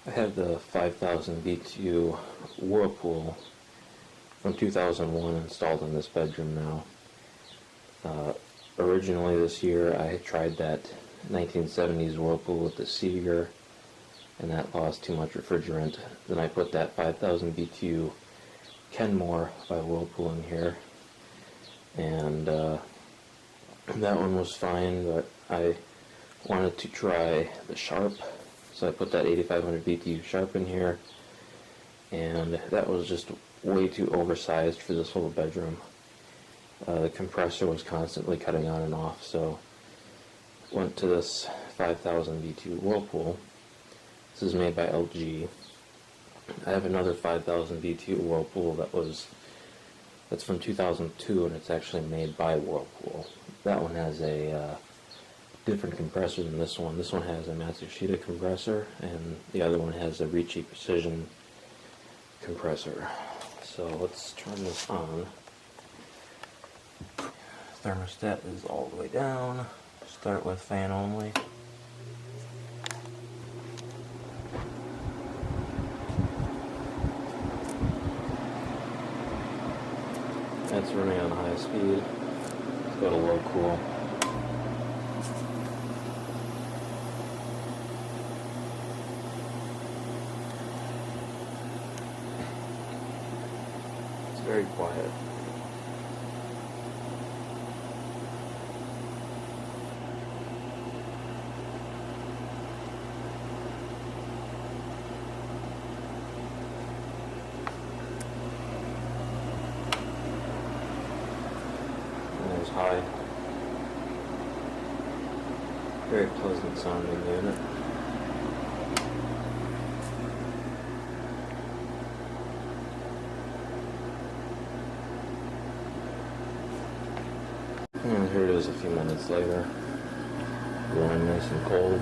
I have the 5000 BTU Whirlpool from 2001 installed in this bedroom now. Originally this year I had tried that 1970s Whirlpool with the Seeger, and that lost too much refrigerant. Then I put that 5000 BTU Kenmore by Whirlpool in here, and that one was fine, but I wanted to try the Sharp, so I put that 8500 BTU Sharp in here, and that was just way too oversized for this little bedroom. The compressor was constantly cutting on and off, so went to this 5000 BTU Whirlpool. This is made by LG. I have another 5000 BTU Whirlpool that's from 2002, and it's actually made by Whirlpool. That one has a different compressor than this one. This one has a Matsushita compressor, and the other one has a Ricci Precision compressor. So let's turn this on. Thermostat is all the way down. Start with fan only. That's running on high speed. Let's go to low cool. It's very quiet. High. Very pleasant sounding unit. And here it is a few minutes later. Running nice and cold.